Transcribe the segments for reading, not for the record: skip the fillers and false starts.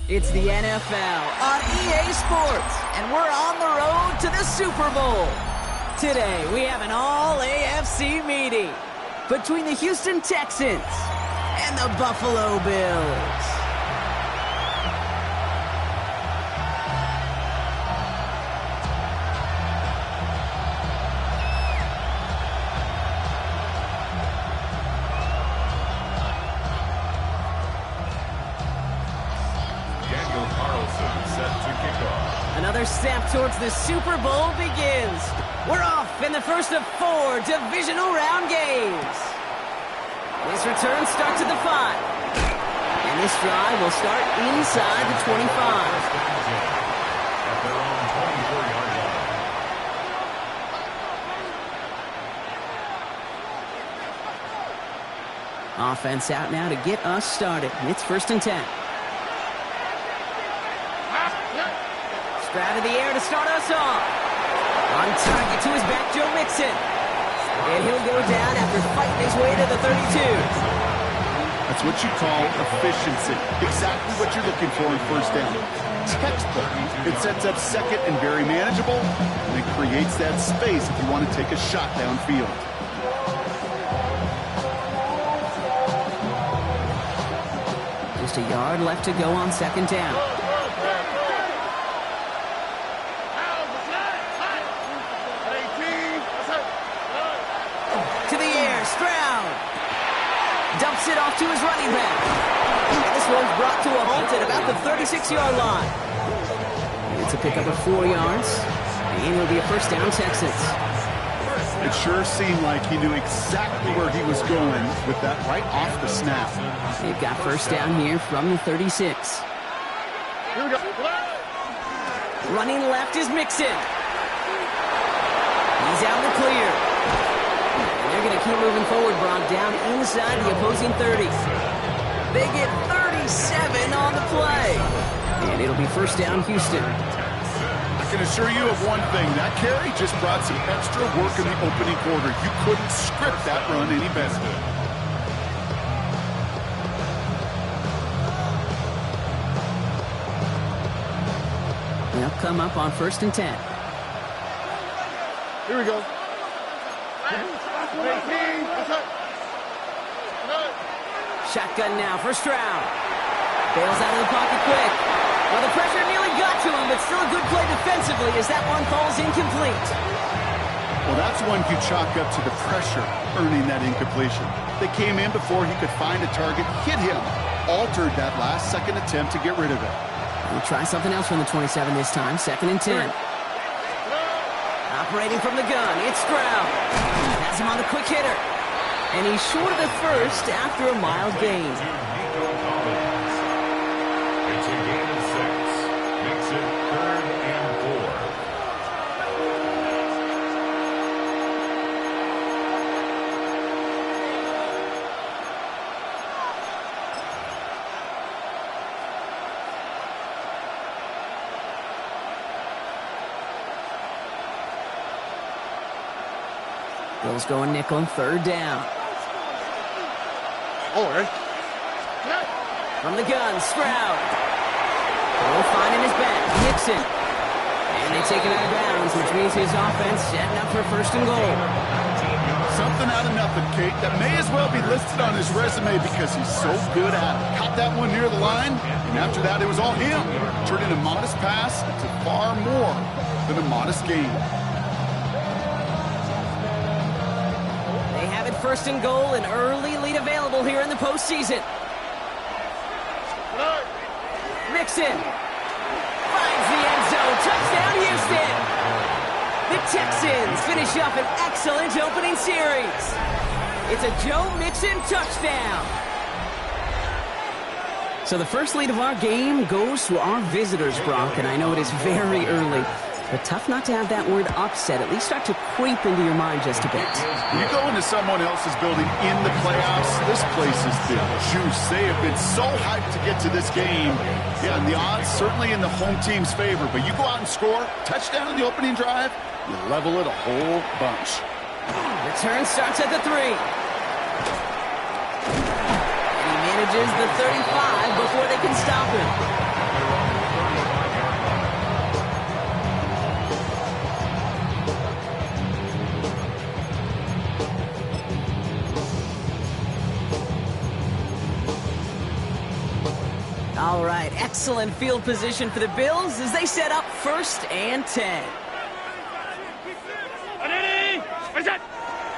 It's the NFL on EA Sports, and we're on the road to the Super Bowl. Today, we have an all-AFC meeting between the Houston Texans and the Buffalo Bills. Another step towards the Super Bowl begins. We're off in the first of 4 divisional round games. This return starts at the 5. And this drive will start inside the 25. Offense out now to get us started. It's 1st and 10. Out of the air to start us off. On target to his back, Joe Mixon. And he'll go down after fighting his way to the 32. That's what you call efficiency. Exactly what you're looking for in first down. Textbook. It sets up second and very manageable, and it creates that space if you want to take a shot downfield. Just a yard left to go on 2nd down. Dumps it off to his running back. And this one's brought to a halt at about the 36-yard line. It's a pickup of 4 yards. And it'll be a 1st down, Texans. It sure seemed like he knew exactly where he was going with that right off the snap. They've got 1st down here from the 36. Here we go. Running left is Mixon. He's out of the clear. They're going to keep moving forward, Brock, down inside the opposing 30. They get 37 on the play. And it'll be 1st down, Houston. I can assure you of one thing. That carry just brought some extra work in the opening quarter. You couldn't script that run any better. They'll come up on 1st and 10. Here we go. Shotgun now for Stroud. Bails out of the pocket quick. Well, the pressure nearly got to him, but still a good play defensively as that one falls incomplete. Well, that's one you chalk up to the pressure earning that incompletion. They came in before he could find a target, hit him, altered that last-second attempt to get rid of it. We'll try something else from the 27 this time, 2nd and 10. Operating from the gun, it's Stroud. Has him on the quick hitter. And he's short of the 1st after a mild gain. It's a gain of 6. Makes it 3rd and 4. Bills going nickel, 3rd down. From the gun, Stroud. Will finding his back, Mixon. And they take it out of bounds, which means his offense setting up for 1st and goal. Something out of nothing, Kate. That may as well be listed on his resume because he's so good at it. Caught that one near the line, and after that, it was all him. Turning a modest pass into far more than a modest gain. They have it 1st and goal, an early lead available here in the postseason. Mixon finds the end zone. Touchdown, Houston. The Texans finish up an excellent opening series. It's a Joe Mixon touchdown. So the first lead of our game goes to our visitors, Brock, and I know it is very early, but tough not to have that word upset at least start to creep into your mind just a bit. You go into someone else's building in the playoffs, this place is the juice. They have been so hyped to get to this game. Yeah, and the odds certainly in the home team's favor, but you go out and score, touchdown in the opening drive, you level it a whole bunch. Return starts at the 3. And he manages the 35 before they can stop him. All right, excellent field position for the Bills as they set up 1st and 10.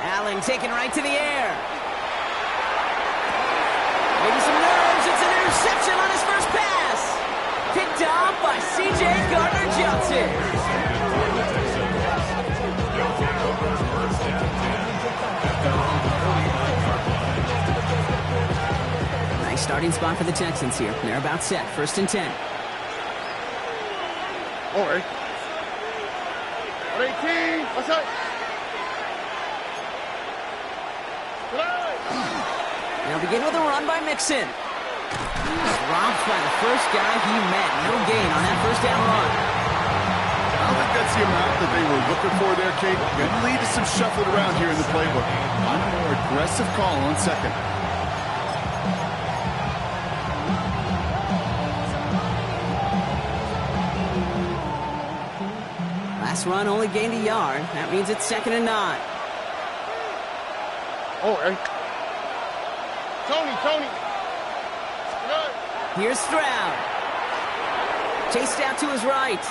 Allen taken right to the air. Maybe some nerves. It's an interception on his first pass. Picked off by C.J. Gardner-Johnson. Nice starting spot for the Texans here. They're about set. 1st and 10. All right. 18. What's up? They'll begin with a run by Mixon. Dropped by the first guy he met. No gain on that 1st down run. I don't think that's the amount that they were looking for there, Kate. Going to lead to some shuffling around here in the playbook. On a more aggressive call on 2nd. Last run only gained a yard. That means it's 2nd and 9. All right. Tony. Here's Stroud. Chased out to his right.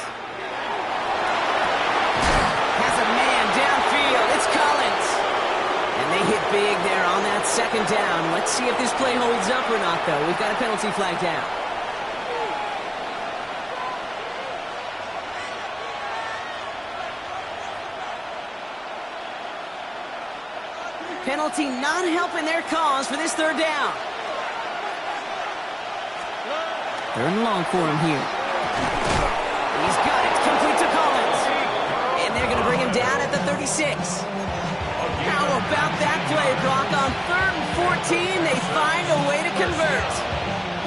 Has a man downfield. It's Collins. And they hit big there on that 2nd down. Let's see if this play holds up or not, though. We've got a penalty flag down. Penalty not helping their cause for this 3rd down. 3rd and long for him here. He's got it. Complete to Collins. And they're going to bring him down at the 36. How about that play, Brock? On 3rd and 14, they find a way to convert.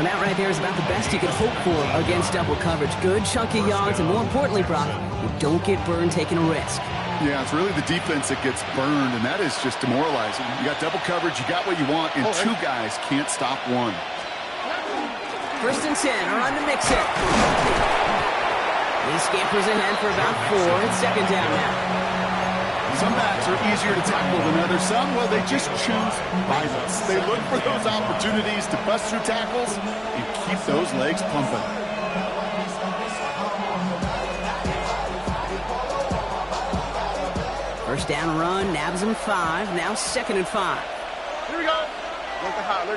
And that right there is about the best you could hope for against double coverage. Good chunky yards, and more importantly, Brock, you don't get burned taking a risk. Yeah, it's really the defense that gets burned, and that is just demoralizing. You got double coverage, you got what you want, and 2 guys can't stop one. 1st and 10, a run to Mixon. He scampers ahead for about 4. It's 2nd down now. Some backs are easier to tackle than others. Some, well, they just choose violence. They look for those opportunities to bust through tackles and keep those legs pumping. First down run, nabs him 5. Now 2nd and 5. Here we go. Look the hot.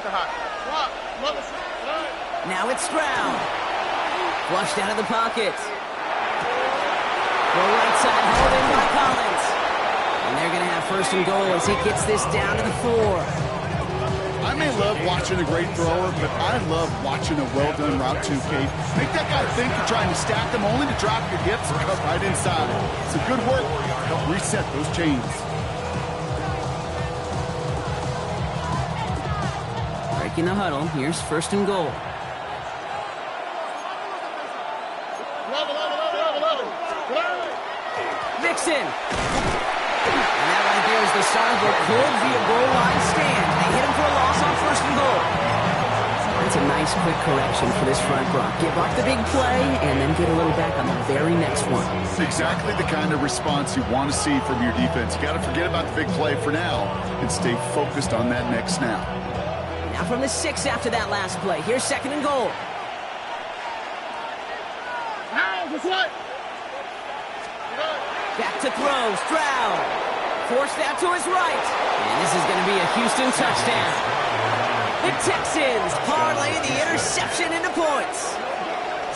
Now it's Stroud. Flushed out of the pocket. Go right side, held in by Collins. And they're going to have 1st and goal as he gets this down to the 4. I may love watching a great thrower, but I love watching a well-done route too, Kate. Make that guy think you're trying to stack them only to drop your hips and cut right inside. It's a good work. Help reset those chains. Breaking the huddle. Here's 1st and goal. Mixon. And that right there is the start of what could be a goal line stand. They hit him for a loss on 1st and goal. That's a nice quick correction for this front, Brock. Give up the big play and then get a little back on the very next one. It's exactly the kind of response you want to see from your defense. You got to forget about the big play for now and stay focused on that next snap. Now from the 6 after that last play. Here's 2nd and goal. Back to throw. Stroud. Forced out to his right. And this is going to be a Houston touchdown. The Texans parlay the interception into points.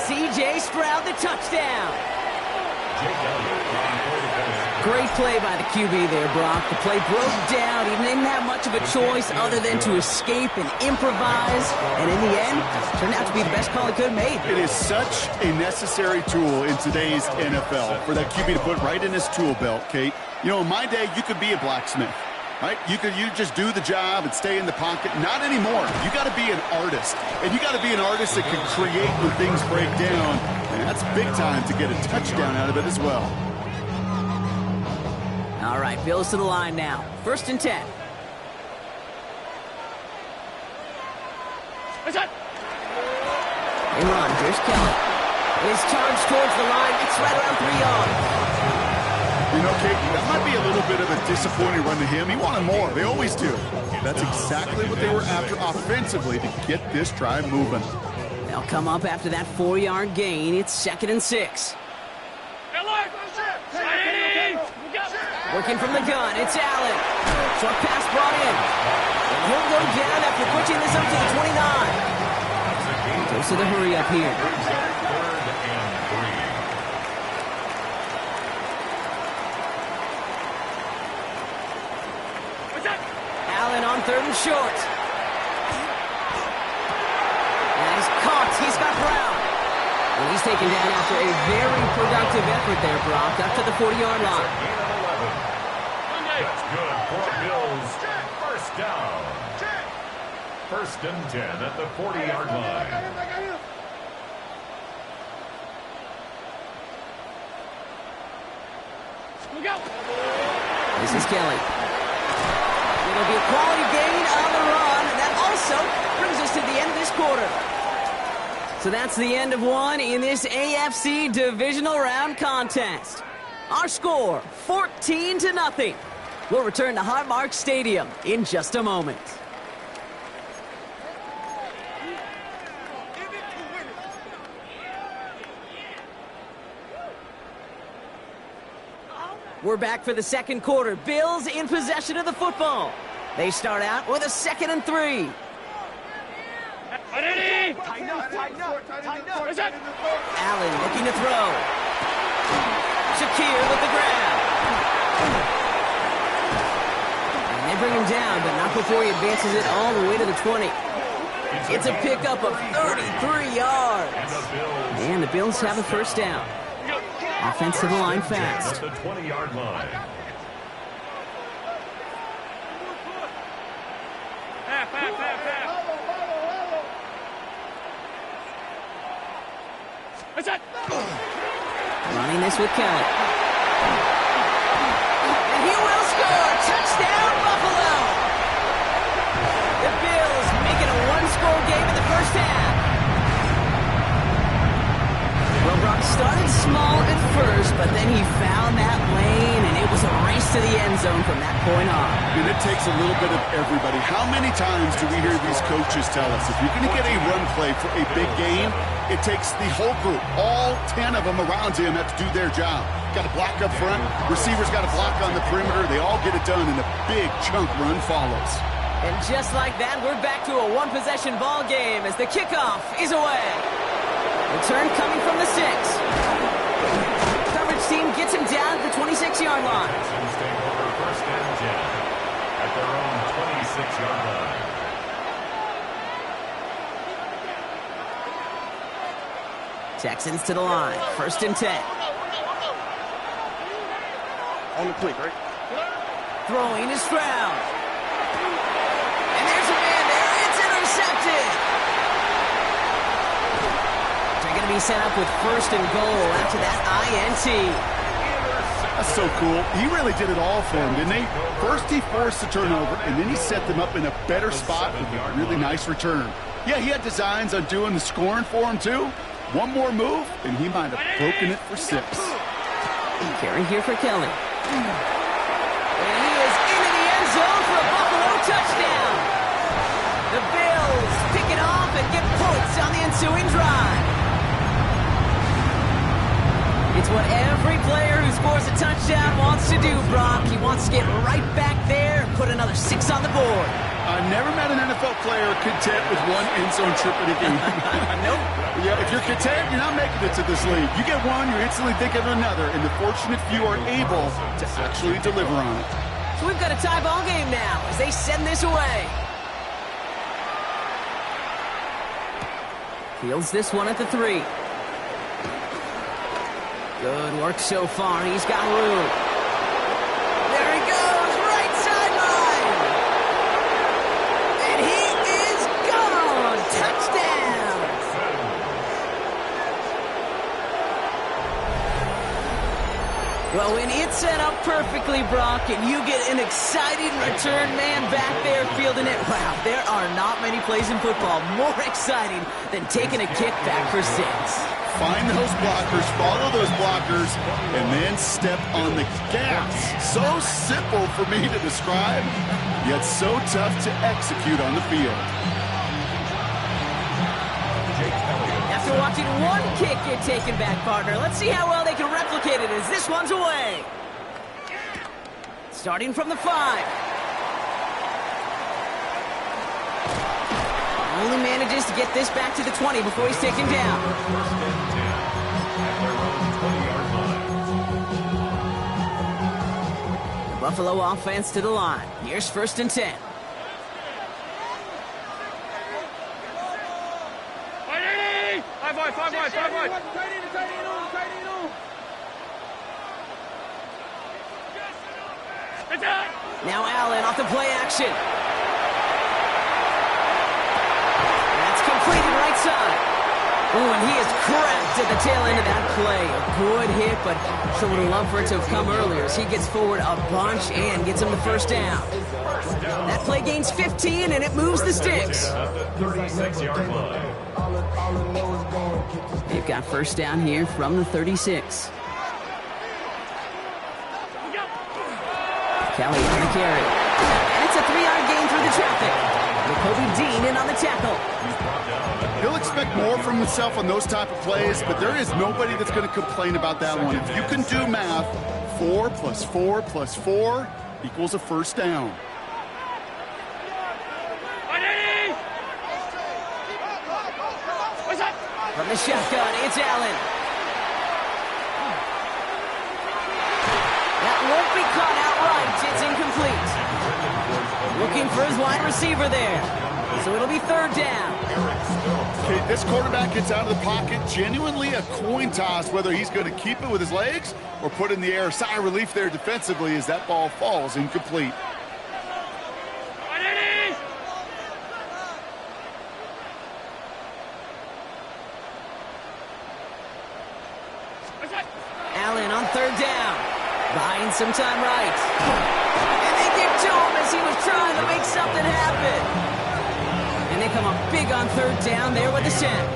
C.J. Stroud, the touchdown. Great play by the QB there, Brock. The play broke down. He didn't have much of a choice other than to escape and improvise. And in the end, it turned out to be the best call he could have made. It is such a necessary tool in today's NFL for that QB to put right in his tool belt, Kate. You know, in my day, you could be a blacksmith, right? You just do the job and stay in the pocket. Not anymore. You got to be an artist. And you got to be an artist that can create when things break down. And that's big time to get a touchdown out of it as well. All right, Bills to the line now. 1st and 10. They run. Here's Kelly. His charge towards the line. It's right around 3 yards. You know, Kate, that might be a little bit of a disappointing run to him. He wanted more. They always do. That's exactly what they were after offensively to get this drive moving. They'll come up after that 4-yard gain. It's 2nd and 6. Working from the gun, it's Allen. Short pass brought in. And he'll go down after pushing this up to the 29. Goes to the hurry up here. Allen on 3rd and short. And he's caught. He's got Brown. Well, he's taken down after a very productive effort there, Brock, up to the 40-yard line. That's good for Bills. First down. 1st and 10 at the 40-yard line. This is Kelly. It'll be a quality gain on the run. That also brings us to the end of this quarter. So that's the end of one in this AFC divisional round contest. Our score, 14-0. We'll return to Highmark Stadium in just a moment. We're back for the second quarter. Bills in possession of the football. They start out with a 2nd and 3. Allen looking to throw. Shakir with the grab. And they bring him down, but not before he advances it all the way to the 20. It's a pickup of 33 yards. And the Bills have a first down. Offense to the line fast. At the 20-yard line. Running this with Kelly. And he will score! Touchdown, Buffalo! The Bills make it a one-score game in the first half. Well, Brock started small at first, but then he found that lane, and it was a race to the end zone from that point on. And it takes a little bit of everybody. How many times do we hear these coaches tell us, if you're going to get a run play for a big game, it takes the whole group, all 10 of them around him have to do their job. Got to block up front, receivers got to block on the perimeter. They all get it done, and a big chunk run follows. And just like that, we're back to a one-possession ball game as the kickoff is away. Return coming from the 6. Coverage team gets him down at the 26-yard line. Texans take over 1st and 10 at their own 26-yard line. Texans to the line. 1st and 10. On the click, right? Throwing is Stroud. And there's a man there. It's intercepted. They're going to be set up with 1st and goal after that INT. That's so cool. He really did it all for him, didn't he? First he forced the turnover, and then he set them up in a better spot with a really nice return. Yeah, he had designs on doing the scoring for him, too. One more move, and he might have broken it for 6. Carry here for Kelly. And he is into the end zone for a Buffalo touchdown. The Bills pick it off and get points on the ensuing drive. It's what every player who scores a touchdown wants to do, Brock. He wants to get right back there and put another 6 on the board. I've never met an NFL player content with one end zone trip in a game. Nope. Yeah, if you're content, you're not making it to this league. You get one, you're instantly thinking of another, and the fortunate few are able to actually deliver on it. So we've got a tie ball game now as they send this away. Fields this one at the 3. Good work so far. He's got room. There he goes, right sideline. And he is gone. Touchdown. Well, when it's set up perfectly, Brock, and you get an exciting return man back there fielding it, wow, there are not many plays in football more exciting than taking a kick back for 6. Find those blockers, follow those blockers, and then step on the gas. So simple for me to describe, yet so tough to execute on the field. After watching one kick get taken back, partner, let's see how well they can replicate it as this one's away. Starting from the 5. Only manages to get this back to the 20 before he's taken down. First and 10 at their own 20-yard line. The Buffalo offense to the line. Here's 1st and 10. Five wide. Now Allen off the play action. That's completed right side. Ooh, and he is cracked at the tail end of that play. A good hit, but sure would have loved for it to have come earlier as he gets forward a bunch and gets him the 1st down. That play gains 15, and it moves the sticks. At the 36-yard line. They've got 1st down here from the 36. Kelly on the carry. And it's a 3-yard gain through the traffic. Kobe Dean in on the tackle. He'll expect more from himself on those type of plays, but there is nobody that's going to complain about that one. If you can do math, 4 + 4 + 4 equals a 1st down. From the shotgun, it's Allen. That won't be caught outright. It's incomplete. Looking for his wide receiver there. So it'll be 3rd down. Okay, this quarterback gets out of the pocket. Genuinely a coin toss whether he's going to keep it with his legs or put it in the air. Sigh of relief there defensively as that ball falls incomplete. Allen on 3rd down. Buying some time right. And they give to him as he was trying to make something happen. And they come up big on 3rd down there with the sack.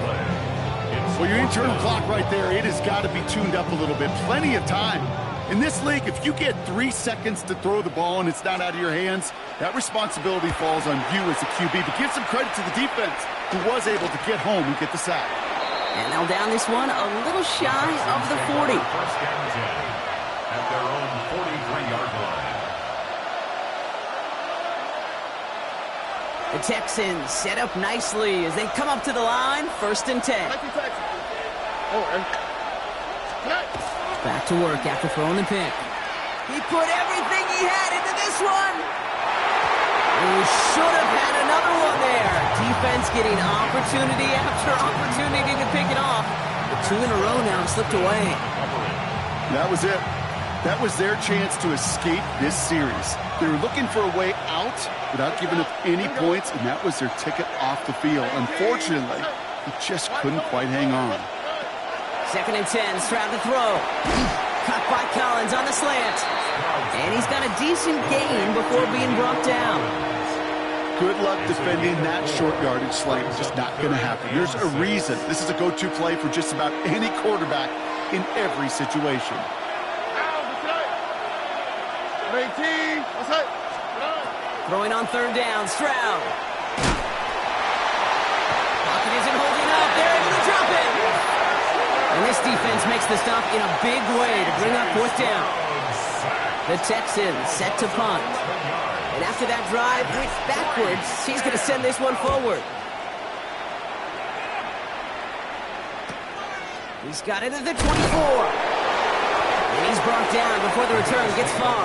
Well, your internal clock right there, it has got to be tuned up a little bit. Plenty of time. In this league, if you get 3 seconds to throw the ball and it's not out of your hands, that responsibility falls on you as a QB. But give some credit to the defense who was able to get home and get the sack. And they'll down this one a little shy of the 40. 1st and 10 at their own 43-yard line. The Texans set up nicely as they come up to the line. 1st and 10. Back to work after throwing the pick. He put everything he had into this one. He should have had another one there. Defense getting opportunity after opportunity to pick it off. But 2 in a row now slipped away. That was it. That was their chance to escape this series. They were looking for a way out without giving up any points, and that was their ticket off the field. Unfortunately, he just couldn't quite hang on. 2nd and 10, Stroud to throw. Caught by Collins on the slant. And he's got a decent gain before being brought down. Good luck defending that short yardage slant. It's just not going to happen. There's a reason this is a go-to play for just about any quarterback in every situation. Throwing on 3rd down, Stroud. Pocket isn't holding up. They're able to drop it. And this defense makes the stop in a big way to bring up 4th down. The Texans set to punt. And after that drive, which backwards, he's going to send this one forward. He's got it at the 24. And he's brought down before the return gets far.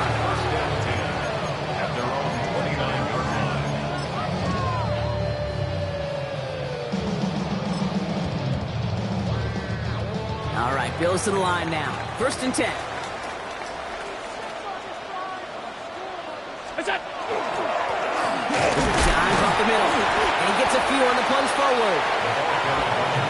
At their own 29-yard line. All right, Bills to the line now. 1st and 10. Dives up the middle. And he gets a few on the plunge forward.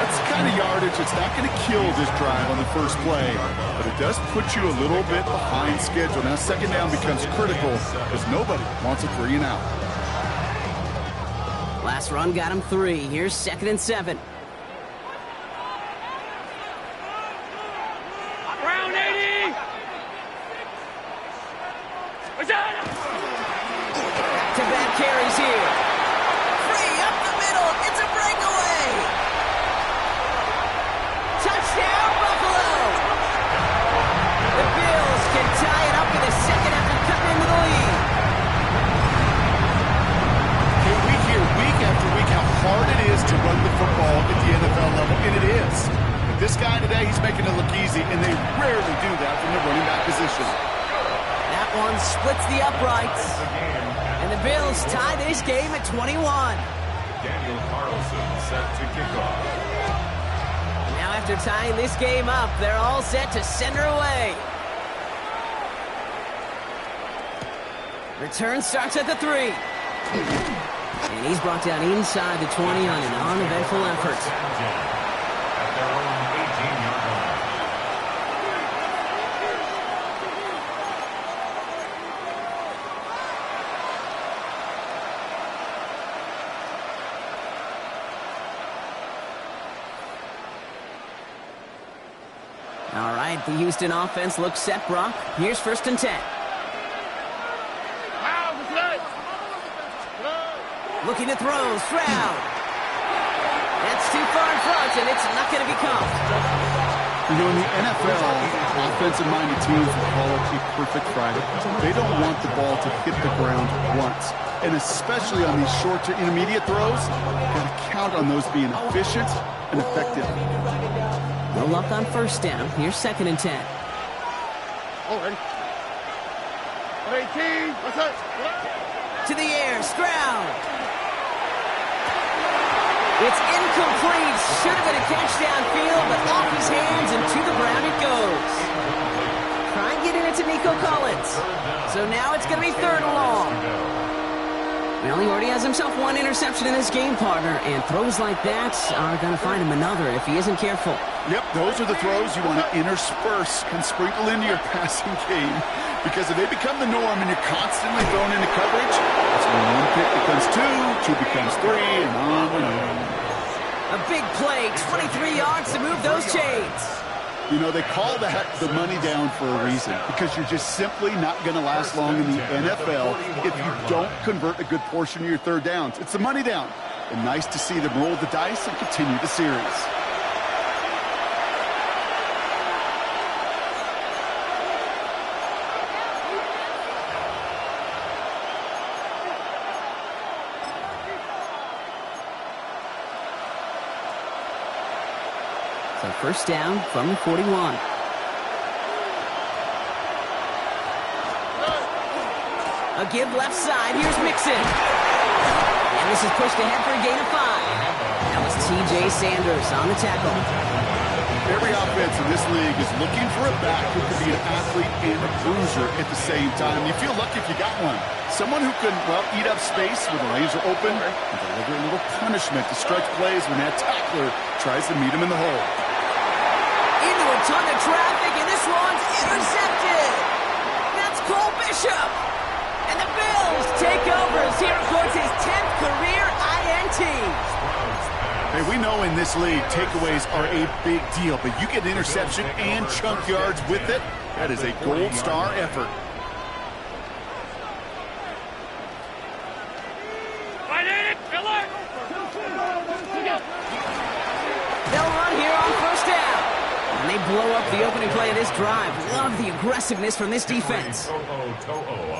That's the kind of yardage yardage. It's not going to kill this drive on the first play, but it does put you a little bit behind schedule. Now, second down becomes critical because nobody wants a 3 and out. Last run got him 3. Here's 2nd and 7. Round 80! Back-to-back carries here. Free up the middle. It's a breakaway. Touchdown, Buffalo. The Bills can tie it up in the second after cutting into the lead. Okay, we hear week after week how hard it is to run the football at the NFL level, and it is. But this guy today, he's making it look easy, and they rarely do that from the running back position. That one splits the uprights. And the Bills tie this game at 21. Daniel Carlson set to kick off. Now after tying this game up, they're all set to send her away. Return starts at the 3. And he's brought down inside the 20 on an uneventful effort. At their own 18-yard line. All right, the Houston offense looks set, Brock. Here's 1st and 10. Looking to throw, Stroud. That's too far in front, and it's not going to be caught. You know, in the NFL, offensive-minded teams will call it a perfect Friday. They don't want the ball to hit the ground once. And especially on these short to intermediate throws, you've got to count on those being efficient and effective. No luck on 1st down. Here's 2nd and 10. Oh, ready? 18, what's that? To the air, Stroud. It's incomplete. Should have been a catch downfield, but off his hands and to the ground it goes. Try and get it into Nico Collins. So now it's going to be 3rd and long. Well, he already has himself 1 interception in this game, partner, and throws like that are going to find him another if he isn't careful. Yep, those are the throws you want to intersperse and sprinkle into your passing game, because if they become the norm and you're constantly thrown into coverage, that's when 1 pick becomes 2, 2 becomes 3, and on and on. A big play, 23 yards to move those chains. You know, they call that the money down for a reason, because you're just simply not going to last long in the NFL if you don't convert a good portion of your 3rd downs. It's the money down. And nice to see them roll the dice and continue the series. So 1st down from the 41. A give left side. Here's Mixon. And this is pushed ahead for a gain of 5. That was T.J. Sanders on the tackle. Every offense in this league is looking for a back who can be an athlete and a bruiser at the same time. You feel lucky if you got one. Someone who can, well, eat up space when the lanes are open and deliver a little punishment to stretch plays when that tackler tries to meet him in the hole. Into a ton of traffic, and this one's intercepted. That's Cole Bishop. And the Bills take over as he records his 10th career INT. Hey, we know in this league, takeaways are a big deal, but you get an interception and chunk yards with it, that is a gold star effort. They'll run here on 1st down. And they blow up the opening play of this drive. Love the aggressiveness from this defense.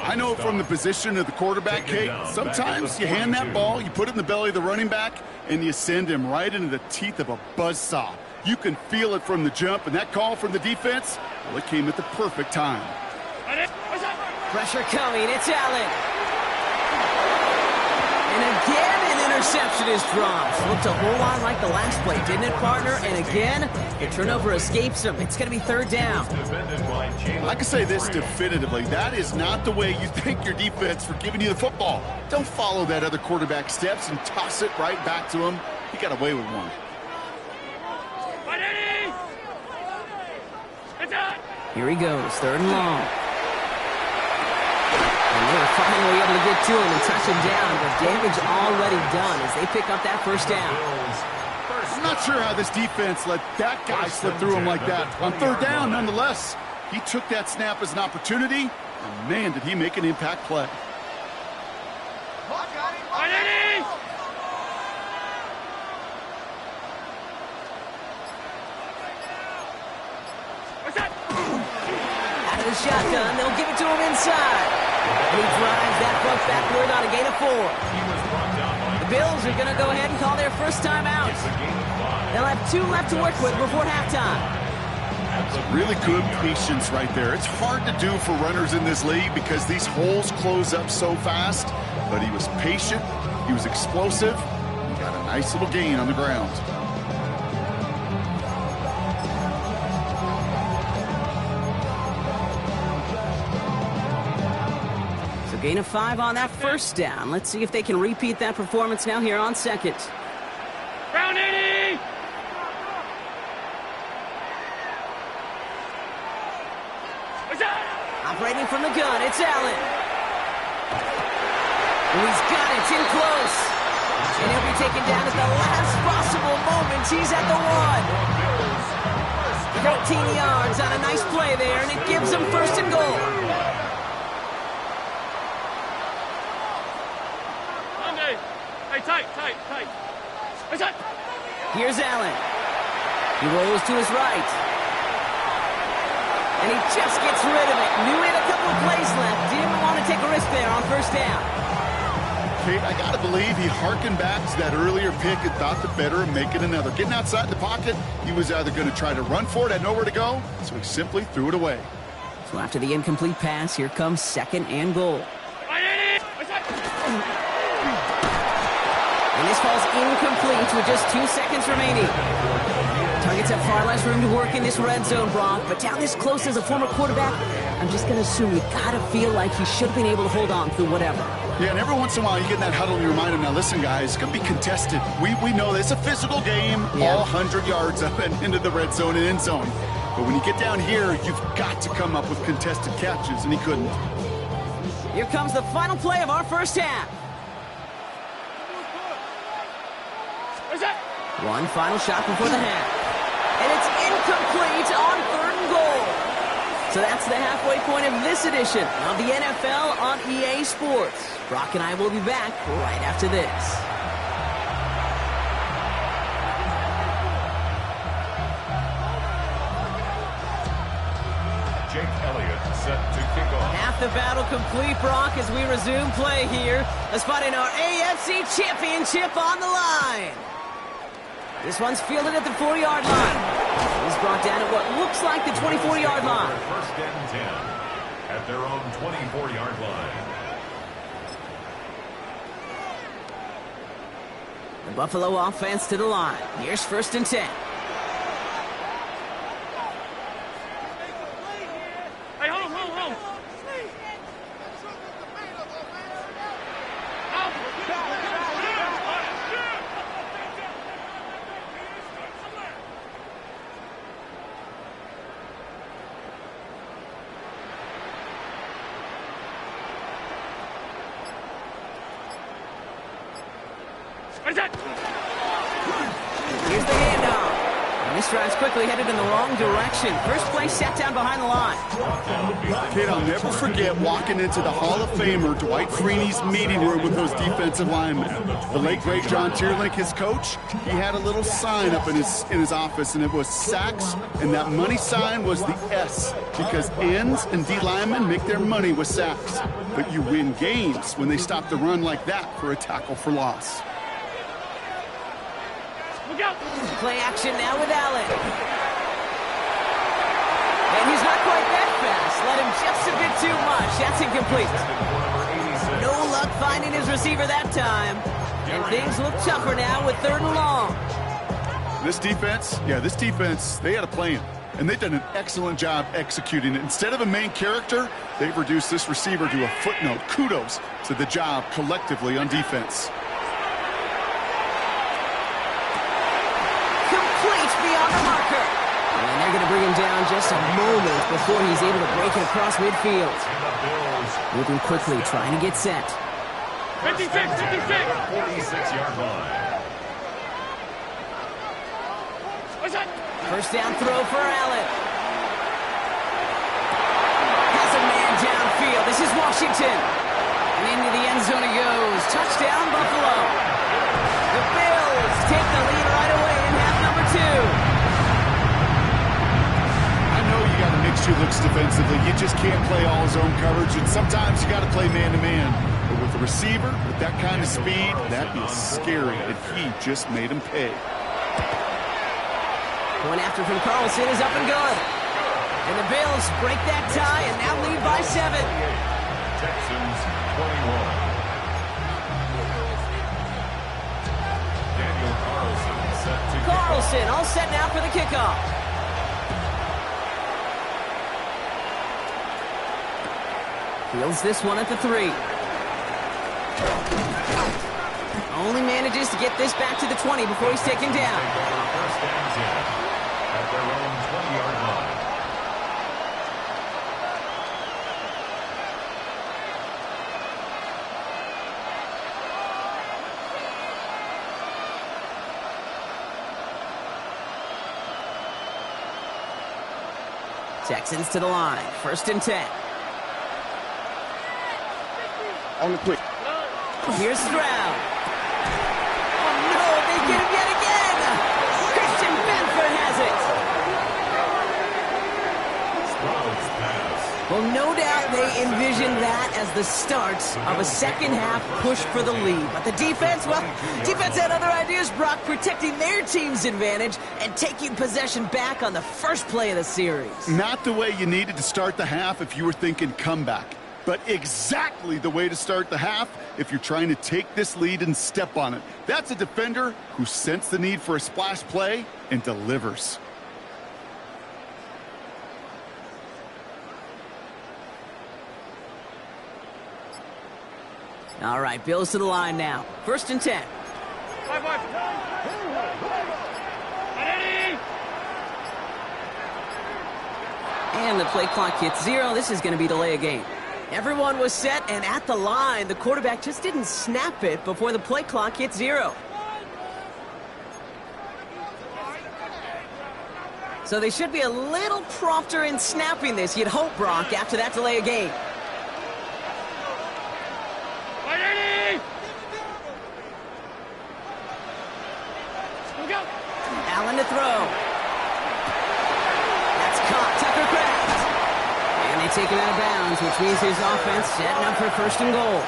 I know from the position of the quarterback, Kate, sometimes you hand that ball, you put it in the belly of the running back, and you send him right into the teeth of a buzzsaw. You can feel it from the jump, and that call from the defense, well, it came at the perfect time. Pressure coming. It's Allen. And again, an interception is dropped. Looked a whole lot like the last play, didn't it, partner? And again, the turnover escapes him. It's going to be 3rd down. I can say this definitively. That is not the way you thank your defense for giving you the football. Don't follow that other quarterback steps and toss it right back to him. He got away with one. Here he goes, 3rd and long. And they were finally able to get to him and touch him down, but damage already done as they pick up that 1st down. I'm not sure how this defense let that guy slip through him like that. On 3rd down, nonetheless, he took that snap as an opportunity, and man, did he make an impact play. Out of the shotgun, they'll give it to him inside. And he drives that puck backward on a gain of 4. The Bills are going to go ahead and call their first timeout. They'll have 2 left to work with before halftime. Really good patience right there. It's hard to do for runners in this league because these holes close up so fast. But he was patient, he was explosive, he got a nice little gain on the ground. So gain of 5 on that 1st down. Let's see if they can repeat that performance now here on 2nd. Round 80! Operating from the gun, it's Allen. And he's got it, it's in close. And he'll be taken down at the last possible moment. He's at the 1. 13 yards on a nice play there, and it gives them 1st and goal. Hey, tight. Here's Allen. He rolls to his right. And he just gets rid of it. Knew he had a couple of plays left. Didn't want to take a risk there on 1st down. Kate, I got to believe he harkened back to that earlier pick and thought the better of making another. Getting outside the pocket, he was either going to try to run for it, had nowhere to go, so he simply threw it away. So after the incomplete pass, here comes 2nd and goal. And this falls incomplete with just 2 seconds remaining. Targets have far less room to work in this red zone, Brock, but down this close as a former quarterback, I'm just going to assume you got to feel like he should have been able to hold on through whatever. Yeah, and every once in a while you get in that huddle and you remind him, now listen, guys, it's going to be contested. We know this. It's a physical game, all 100 yards up and into the red zone and end zone. But when you get down here, you've got to come up with contested catches, and he couldn't. Here comes the final play of our 1st half. One final shot before the half. And it's incomplete on 3rd and goal. So that's the halfway point of this edition of the NFL on EA Sports. Brock and I will be back right after this. Jake Elliott set to kick off. Half the battle complete, Brock, as we resume play here. A spot in our AFC Championship on the line. This one's fielded at the 4-yard line. He's brought down at what looks like the 24-yard line. 1st and 10 at their own 24-yard line. The Buffalo offense to the line. Here's 1st and 10. Hey, hold on. Here's the handoff. And this drive's quickly headed in the wrong direction. First play sat down behind the line. Kid, I'll never forget walking into the Hall of Famer Dwight Freeney's meeting room with those defensive linemen. The late, great John Tierlink, his coach, he had a little sign up in his office, and it was sacks, and that money sign was the S, because ends and D linemen make their money with sacks. But you win games when they stop the run like that for a tackle for loss. Play action now with Allen. And he's not quite that fast. Let him just a bit too much. That's incomplete. No luck finding his receiver that time. And things look tougher now with 3rd and long. This defense, they had a plan. And they've done an excellent job executing it. Instead of a main character, they've reduced this receiver to a footnote. Kudos to the job collectively on defense. Complete beyond the marker. And they're going to bring him down just a moment before he's able to break it across midfield. Moving quickly, trying to get set. 56, 56. 46-yard line. What's that? First down throw for Allen. Has a man downfield. This is Washington. And into the end zone he goes. Touchdown, Buffalo. The Bills take the lead right away in half number 2. I know you got to mix your looks defensively. You just can't play all zone coverage, and sometimes you got to play man-to-man. But with a receiver, with that kind of speed, that is scary, and he just made him pay. Point after from Carlson is up and good. And the Bills break that tie and now lead by 7. Texans 21. Daniel Carlson set to Carlson all set now for the kickoff. Fields this one at the 3. Only manages to get this back to the 20 before he's taken down. First and 10 at their own 20-yard line. Texans to the line. First and 10. On the quick. Here's Stroud. Oh, no, they get him yet again. Christian Benford has Stroud's pass. it. Well, no doubt they envisioned that as the start of a second-half push for the lead. But the defense, well, defense had other ideas, Brock, protecting their team's advantage and taking possession back on the first play of the series. Not the way you needed to start the half if you were thinking comeback, but exactly the way to start the half if you're trying to take this lead and step on it. That's a defender who sensed the need for a splash play and delivers. All right, Bills to the line now. First and 10. 5, 5. Ready? And the play clock hits 0. This is going to be delay a game. Everyone was set and at the line. The quarterback just didn't snap it before the play clock hit 0. So they should be a little prompter in snapping this, you'd hope, Brock, after that delay a game. Ready? Go. Allen to throw. That's caught. Tucker Kraft. And they take him out of bounds, which means his offense setting up for first and goal.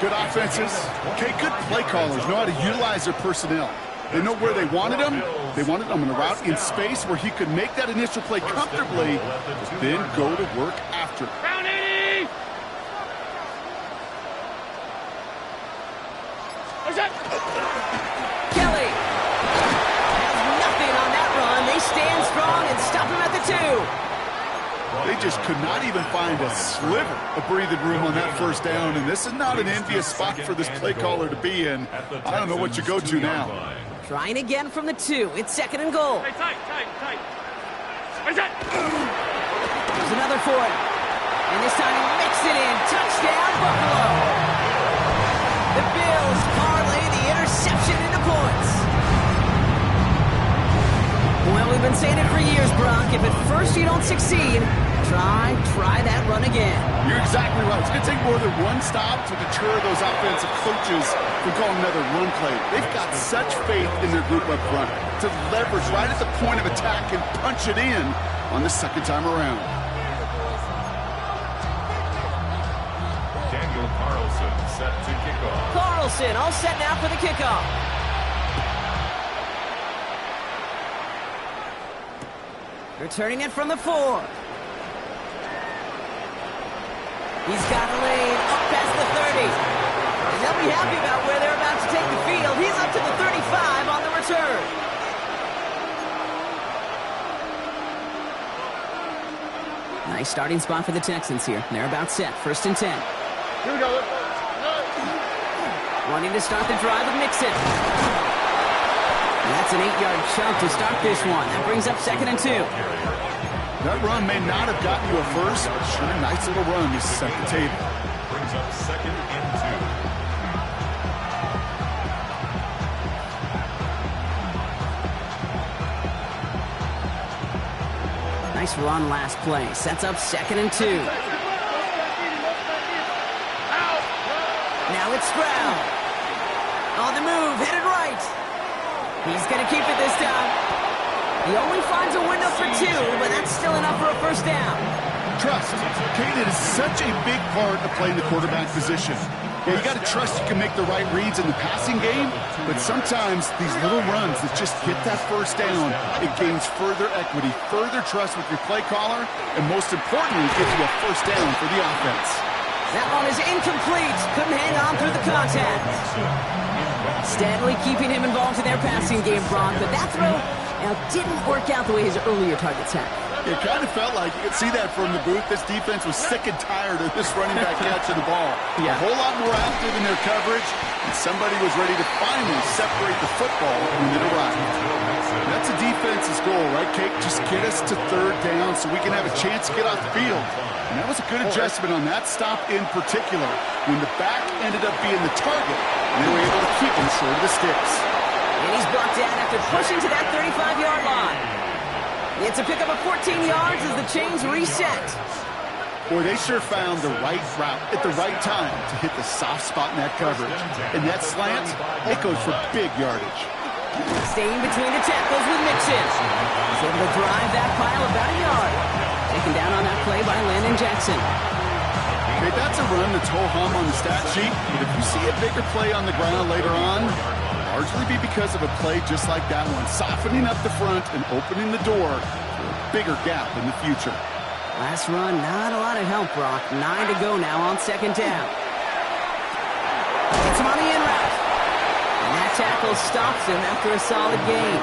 Good offenses. Okay, good play callers know how to utilize their personnel. They know where they wanted him. They wanted him in a route in space where he could make that initial play comfortably, then go to work after. Round 80. What's that? Kelly has nothing on that run. They stand strong and stop him at the 2. They just could not even find a sliver of breathing room on that first down, and this is not an envious spot for this play caller to be in. I don't know what you go to now. Trying again from the 2. It's second and goal. Hey, tight. What's that? There's another for him. And this time he mixed it in. Touchdown, Buffalo. The Bills parlay the interception into points. Well, we've been saying it for years, Brock. If at first you don't succeed, try that run again. You're exactly right. It's going to take more than one stop to deter those offensive coaches from calling another run play. They've got such faith in their group up front to leverage right at the point of attack and punch it in on the second time around. Daniel Carlson set to kick off. Carlson all set now for the kickoff. Returning it from the 4. He's got a lane up past the 30. And they'll be happy about where they're about to take the field. He's up to the 35 on the return. Nice starting spot for the Texans here. They're about set. First and 10. Here we go. Wanting to start the drive with Mixon. That's an 8-yard chunk to start this one. That brings up 2nd and 2. That run may not have gotten you a first, but sure a nice little run to set the table. Brings up 2nd and 2. Nice run last play. Sets up 2nd and 2. Now it's Stroud. On the move, headed right. He's going to keep it this time. He only finds a window for 2, but that's still enough for a first down. Trust. Kate, it is such a big part of playing the quarterback position. Yeah, you got to trust you can make the right reads in the passing game, but sometimes these little runs that just get that first down, it gains further equity, further trust with your play caller, and most importantly, gives you a first down for the offense. That one is incomplete. Couldn't hang on through the contact. Steadily keeping him involved in their passing game, Brock, but that throw didn't work out the way his earlier targets had. It kind of felt like, you could see that from the booth, this defense was sick and tired of this running back catching the ball. Yeah. A whole lot more active in their coverage, and somebody was ready to finally separate the football when it arrived. That's a defense's goal, right, Kate? Just get us to 3rd down so we can have a chance to get off the field. And that was a good adjustment on that stop in particular, when the back ended up being the target, and they were able to keep him short of the sticks. And he's brought down after pushing to that 35-yard line. It's a pickup of 14 yards as the chains reset. Boy, they sure found the right route at the right time to hit the soft spot in that coverage. And that slant, it goes for big yardage. Staying between the tackles with Mixon. He's able to drive that pile about a yard. Taken down on that play by Landon Jackson. Okay, that's a run that's ho-hum on the stat sheet, but if you see a bigger play on the ground later on, largely be because of a play just like that one, softening up the front and opening the door for a bigger gap in the future. Last run, not a lot of help, Brock. 9 to go now on 2nd down. Gets him on the in route. And that tackle stops him after a solid gain.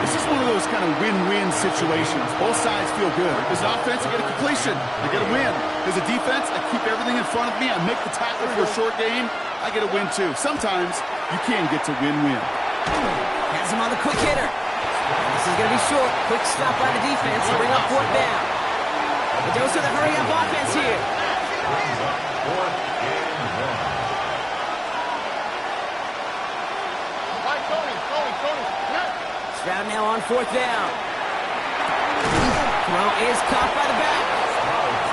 This is one of those kind of win-win situations. Both sides feel good. As an offense, I get a completion. I get a win. As a defense, I keep everything in front of me. I make the tackle for a short game. I get a win, too. Sometimes you can get to win-win. Has him on the quick hitter. This is going to be short. Quick stop by the defense to bring up 4th down. The dose of the hurry-up offense here. Stroud now on 4th down. Throw is caught by the back.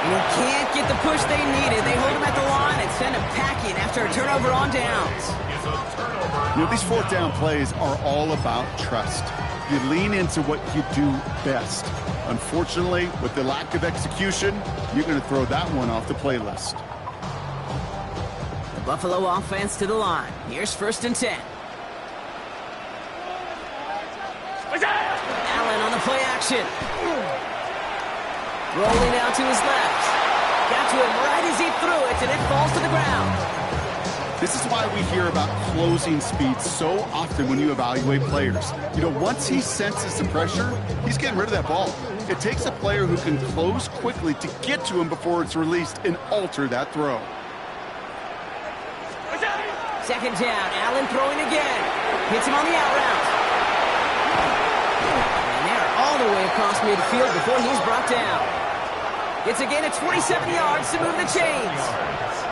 And he can't get the push they needed. They hold him at the line and send him packing after a turnover on downs. You know, these 4th down plays are all about trust. You lean into what you do best. Unfortunately, with the lack of execution, you're going to throw that one off the playlist. The Buffalo offense to the line. Here's 1st and 10. Allen on the play action. Rolling out to his left. Got to him right as he threw it, and it falls to the ground. This is why we hear about closing speed so often when you evaluate players. You know, once he senses the pressure, he's getting rid of that ball. It takes a player who can close quickly to get to him before it's released and alter that throw. 2nd down, Allen throwing again. Hits him on the out route. And they're all the way across midfield before he's brought down. It's a gain of 27 yards to move the chains.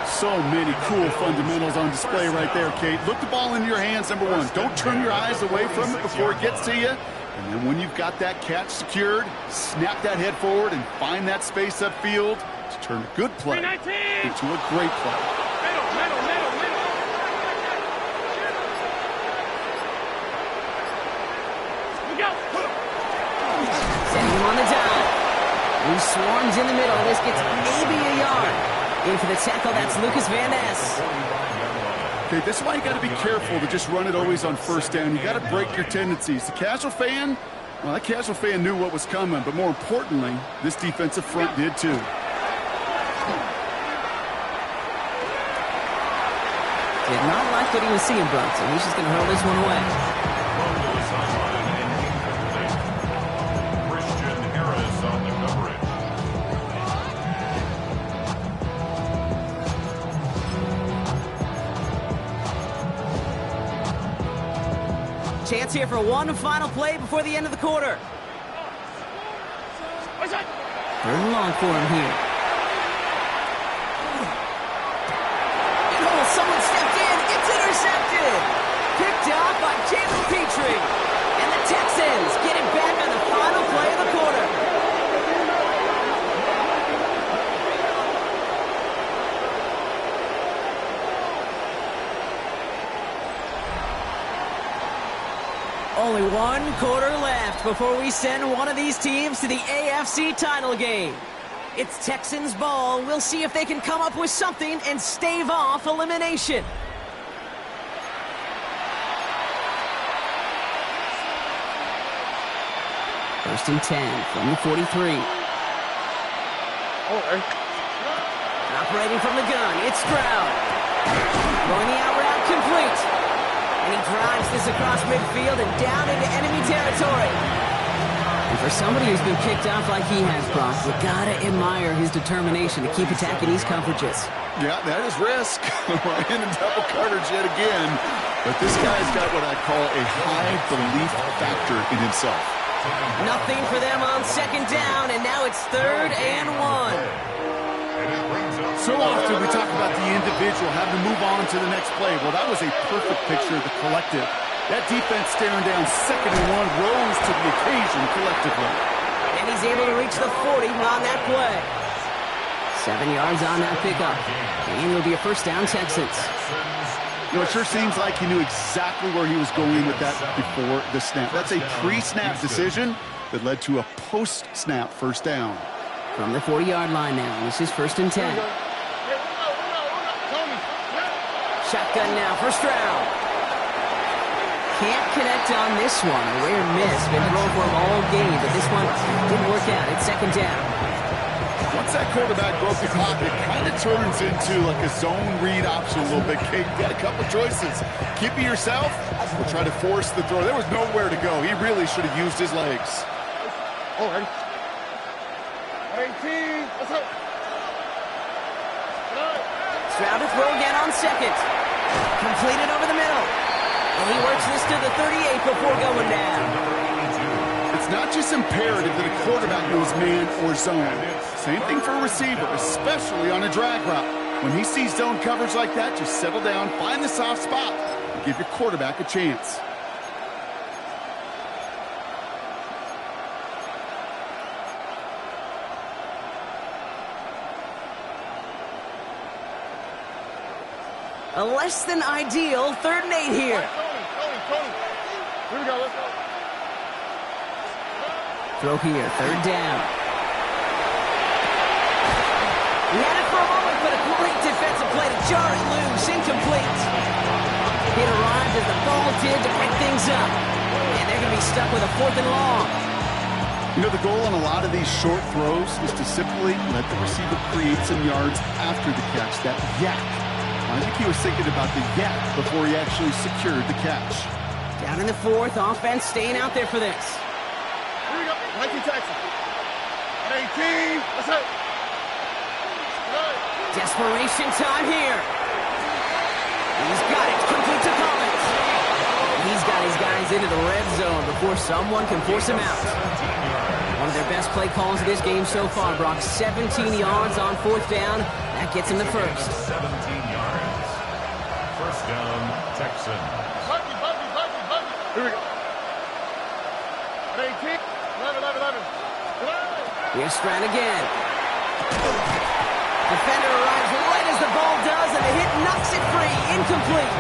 So many cool fundamentals on display right there, Kate. Look the ball into your hands, number one. Don't turn your eyes away from it before it gets to you. And then when you've got that catch secured, snap that head forward and find that space upfield to turn a good play into a great play. Middle. We go. Sending him on the dive. He swarms in the middle. This gets maybe a yard. In for the tackle, that's Lucas Van Ness. Okay, this is why you got to be careful to just run it always on 1st down. You got to break your tendencies. The casual fan, well, that casual fan knew what was coming, but more importantly, this defensive front did too. Did not like what he was seeing, Brock, so he's just going to hurl this one away. Chance here for one final play before the end of the quarter. Third and long for him here. Oh, someone stepped in. It's intercepted. Picked off by Jalen Petrie. And the Texans get it back on the final play of the quarter. Only one quarter left before we send one of these teams to the AFC title game. It's Texans ball. We'll see if they can come up with something and stave off elimination. First and 10 from the 43. Operating from the gun, it's Stroud. Going the out route complete. And he drives this across midfield and down into enemy territory. And for somebody who's been kicked off like he has, Brock, you gotta admire his determination to keep attacking these coverages. Yeah, that is risk. In double coverage yet again. But this guy's got what I call a high belief factor in himself. Nothing for them on second down, and now it's 3rd and 1. So often we talk about the individual having to move on to the next play. Well, that was a perfect picture of the collective. That defense staring down 2nd and 1 rose to the occasion collectively. And he's able to reach the 40 on that play. 7 yards on that pickup. And it'll be a first down, Texans. You know, it sure seems like he knew exactly where he was going with that before the snap. That's a pre-snap decision that led to a post-snap first down. From the 40-yard line now, this is 1st and 10. Shotgun now for Stroud. Can't connect on this one. A rare miss. Been thrown for him all game, but this one didn't work out. It's 2nd down. Once that quarterback broke the clock, it kind of turns into like a zone read option a little bit. Kate, you got a couple choices. Keep it yourself or try to force the throw. There was nowhere to go. He really should have used his legs. Oh, ready? 18. What's up? Stroud to throw again on 2nd. Completed over the middle. And he works this to the 38 before going down. It's not just imperative that a quarterback knows man or zone. Same thing for a receiver, especially on a drag route. When he sees zone coverage like that, just settle down, find the soft spot, and give your quarterback a chance. A less than ideal 3rd and 8 here. Tony. Here we go, let's go. Throw here, 3rd down. He had it for a moment, but a great defensive play to jar it loose, incomplete. It arrived as the ball did to break things up. And they're going to be stuck with a 4th and long. You know, the goal on a lot of these short throws is to simply let the receiver create some yards after the catch, that yak. I think he was thinking about the yak before he actually secured the catch. Down in the 4th, offense staying out there for this. Here we go. 19 Texas. 18. Let's go. Desperation time here. He's got it. Complete to Collins. He's got his guys into the red zone before someone can force him out. One of their best play calls of this game so far, Brock. 17 yards on 4th down. That gets him the first. 17 yards. First down, Texans. Here we go. 18. 11. Here's Stroud again. Defender arrives right as the ball does, and the hit knocks it free. Incomplete.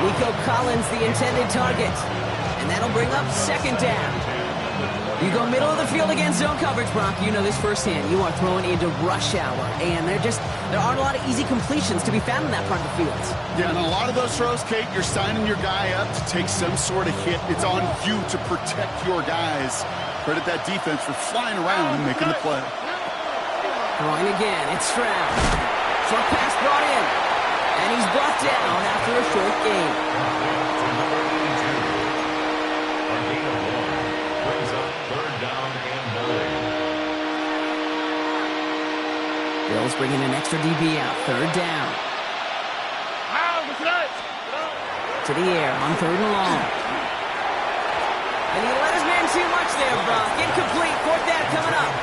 Nico Collins, the intended target. And that'll bring up 2nd down. You go middle of the field against zone coverage, Brock. You know this firsthand. You are throwing into rush hour, and there aren't a lot of easy completions to be found in that part of the field. Yeah, and a lot of those throws, Kate, you're signing your guy up to take some sort of hit. It's on you to protect your guys. Credit that defense for flying around and making the play. Throwing again, it's Stroud. Short pass brought in, and he's brought down after a short gain. Bills bringing an extra DB out. 3rd down. To the air on 3rd and long. And he let his man too much there, Brock. Incomplete. Fourth down coming up.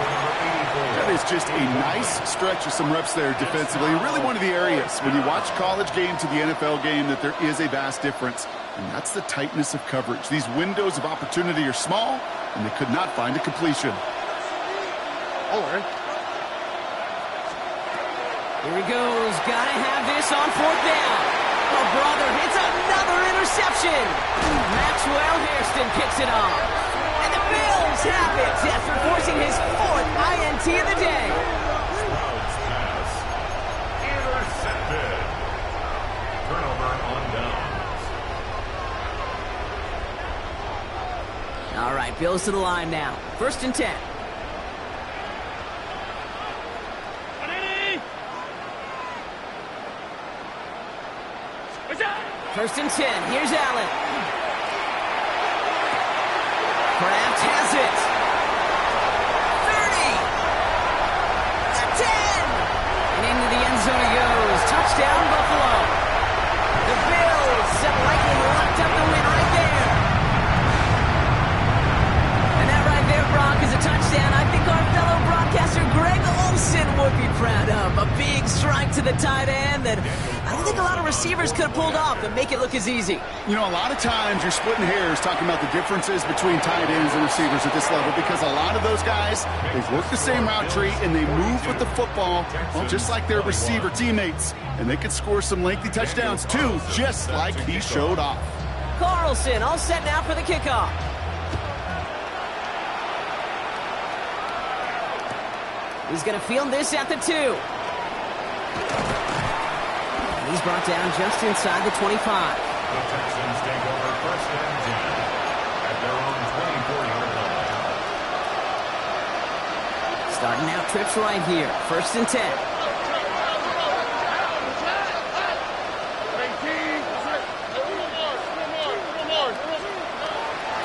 That is just a nice stretch of some reps there defensively. Really one of the areas when you watch college game to the NFL game that there is a vast difference. And that's the tightness of coverage. These windows of opportunity are small, and they could not find a completion. All right. Here he goes. Gotta have this on fourth down. Oh, brother, it's another interception. Maxwell Hairston picks it off. And the Bills have it after forcing his fourth INT of the day. Stroud's pass. Intercepted. Turnover on downs. All right, Bills to the line now. 1st and 10. First and 10. Here's Allen. Kraft has it. 30. The 10. And into the end zone he goes. Touchdown, Buffalo. The Bills have likely locked up the win right there. And that right there, Brock, is a touchdown I think our fellow broadcaster Greg Olsen would be proud of. A big strike to the tight end that I don't think a lot of receivers could have pulled off and make it look as easy. You know, a lot of times you're splitting hairs talking about the differences between tight ends and receivers at this level because a lot of those guys, they work the same route tree and they move with the football, well, just like their receiver teammates. And they could score some lengthy touchdowns too, just like he showed off. Carlson all set now for the kickoff. He's going to field this at the 2. He's brought down just inside the 25. The Texans take over 1st and 10 at their own 24-yard line. Starting out trips right here. 1st and 10.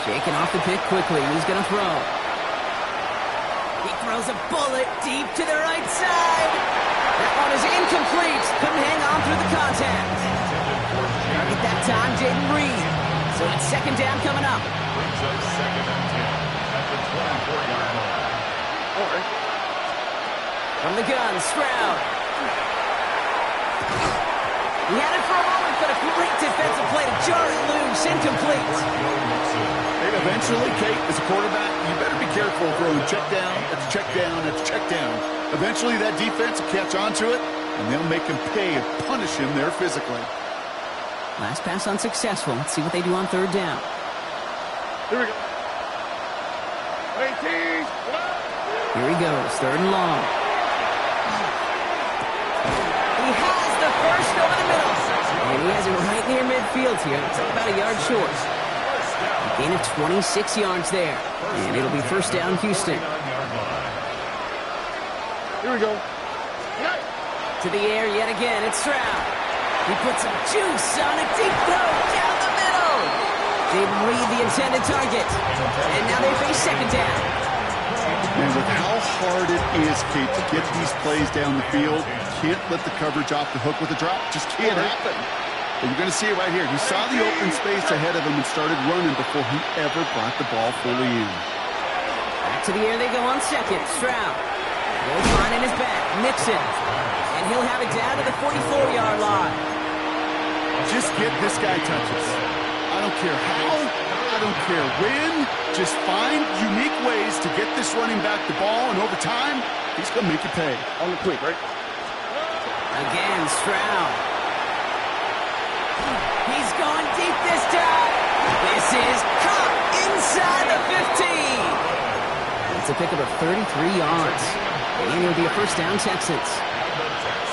Shaking off the pick quickly. He's going to throw. He throws a bullet deep to the right side. That one is incomplete. Couldn't hang on through the contact. Target that time, Jaden Reed. So it's 2nd down coming up. Brings up 2nd and 10 at the 24-yard line. All right. From the gun, Stroud. He had it for a moment, but a great defensive play to jar it loose. Incomplete. And eventually, Kate, as a quarterback, you better be careful throwing check down after check down after check down. Eventually, that defense will catch on to it, and they'll make him pay and punish him there physically. Last pass unsuccessful. Let's see what they do on 3rd down. Here we go. 18. Here he goes, 3rd and long. He has the first over the middle. And he has it right near midfield here. It's about a yard short. A gain of 26 yards there. And it'll be 1st down, Houston. Here we go. To the air yet again, it's Stroud. He puts some juice on a deep throw down the middle. Jaden Reed, the intended target. And now they face 2nd down. And with how hard it is, Kate, to get these plays down the field, can't let the coverage off the hook with a drop. Just can't happen. But you're going to see it right here. He saw the open space ahead of him and started running before he ever brought the ball fully in. Back to the air they go on 2nd. Stroud. Goes line in his back. Nixon. And he'll have it down to the 44-yard line. Just get this guy touches. I don't care how. I don't care when. Just find unique ways to get this running back the ball, and over time, he's going to make you pay. On the quick, right? Again, Stroud. He's going deep this time. This is caught inside the 15. It's a pickup of 33 yards. And it'll be a 1st down, Texans.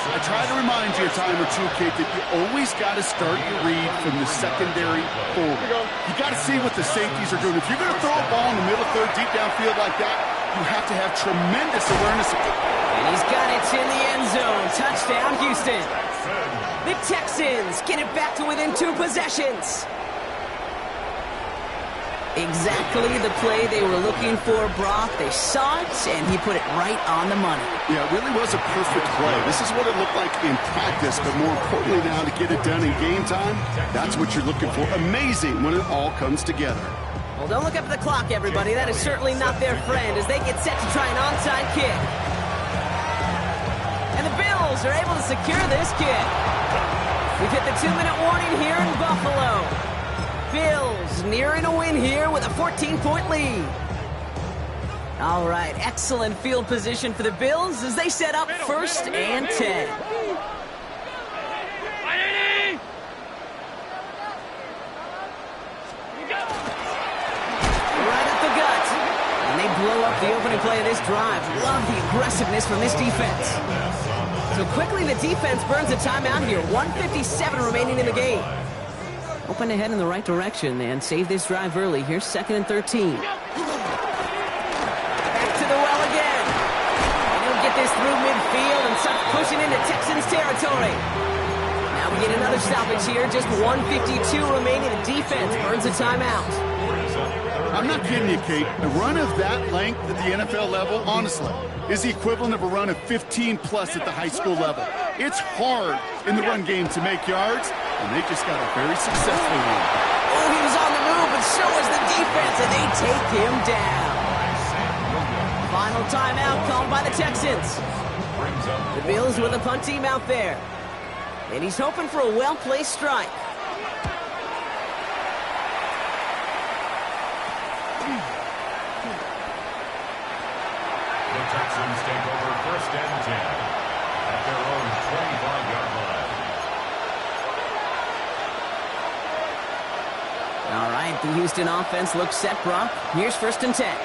I try to remind you a time or two, Kate, that you always got to start your read from the secondary forward. You got to see what the safeties are doing. If you're going to throw a ball in the middle third, deep downfield like that, you have to have tremendous awareness. And he's got it in the end zone. Touchdown, Houston. The Texans get it back to within 2 possessions. Exactly the play they were looking for, Brock. They saw it, and he put it right on the money. Yeah, it really was a perfect play. This is what it looked like in practice, but more importantly now to get it done in game time, that's what you're looking for. Amazing when it all comes together. Well, don't look up at the clock, everybody. That is certainly not their friend as they get set to try an onside kick. And the Bills are able to secure this kick. We've hit the 2-minute warning here in Buffalo. Bills nearing a win here with a 14-point lead. All right, excellent field position for the Bills as they set up 1st and 10. Blow up the opening play of this drive. Love the aggressiveness from this defense. So quickly the defense burns a timeout here. 1:57 remaining in the game. Open ahead in the right direction and save this drive early. Here's 2nd and 13. Back to the well again. And he'll get this through midfield and start pushing into Texans territory. Now we get another stoppage here. Just 1:52 remaining. The defense burns a timeout. I'm not kidding you, Kate. A run of that length at the NFL level, honestly, is the equivalent of a run of 15-plus at the high school level. It's hard in the run game to make yards, and they just got a very successful one. Oh, he was on the move, but so was the defense, and they take him down. Final timeout called by the Texans. The Bills with a punt team out there. And he's hoping for a well-placed strike. The Texans take over 1st and 10 at their own 25-yard line. All right, the Houston offense looks set, Brock. Here's 1st and 10.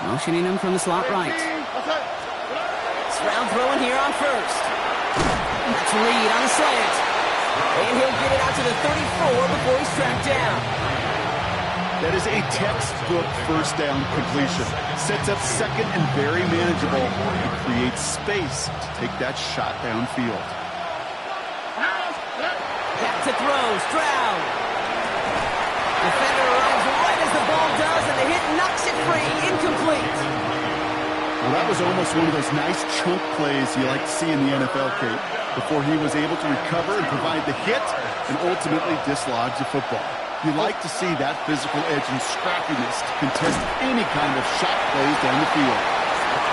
Motioning him from the slot right. Stroud throwing here on 1st. That's Reed on the slant. And he'll get it out to the 34 before he's tracked down. That is a textbook 1st down completion. Sets up 2nd and very manageable and creates space to take that shot downfield. Back to throw, Stroud. Defender arrives right as the ball does, and the hit knocks it free, incomplete. Well, that was almost one of those nice chunk plays you like to see in the NFL, Kate, before he was able to recover and provide the hit and ultimately dislodge the football. You like to see that physical edge and scrappiness to contest any kind of shot plays down the field.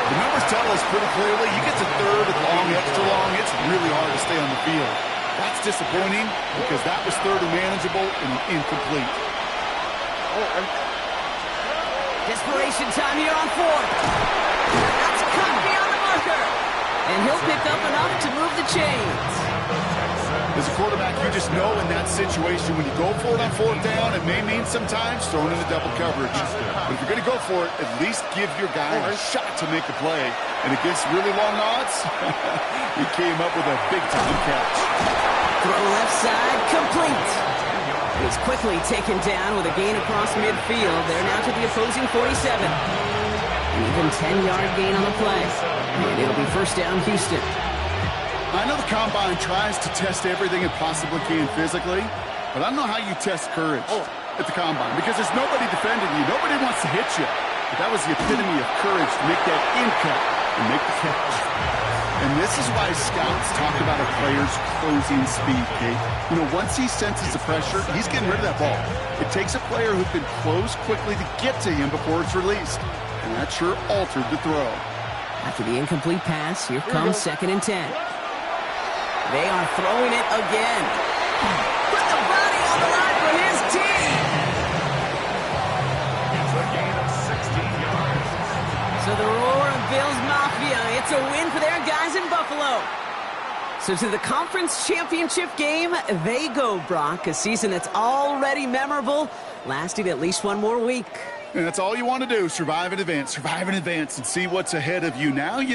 The numbers tell us pretty clearly, you get to 3rd and long, extra long, it's really hard to stay on the field. That's disappointing because that was 3rd and manageable and incomplete. Desperation time here on 4th. That's cut beyond the marker. And he'll pick up enough to move the chains. As a quarterback, you just know in that situation when you go for it on 4th down, it may mean sometimes throwing into double coverage. But if you're going to go for it, at least give your guy a shot to make a play. And against really long odds, he came up with a big-time catch. Throw left side, complete. He's quickly taken down with a gain across midfield. They're now to the opposing 47. An even 10-yard gain on the play. And it'll be 1st down, Houston. I know the Combine tries to test everything it possibly can physically, but I don't know how you test courage at the Combine because there's nobody defending you. Nobody wants to hit you. But that was the epitome of courage to make that in-cut and make the catch. And this is why scouts talk about a player's closing speed, Kate. You know, once he senses the pressure, he's getting rid of that ball. It takes a player who can close quickly to get to him before it's released. And that sure altered the throw. After the incomplete pass, here comes 2nd and 10. They are throwing it again. Put the body on the line for his team. It's a gain of 16 yards. So the roar of Bills Mafia, it's a win for their guys in Buffalo. So to the conference championship game, they go, Brock. A season that's already memorable, lasting at least one more week. And that's all you want to do, survive in advance, and see what's ahead of you. Now you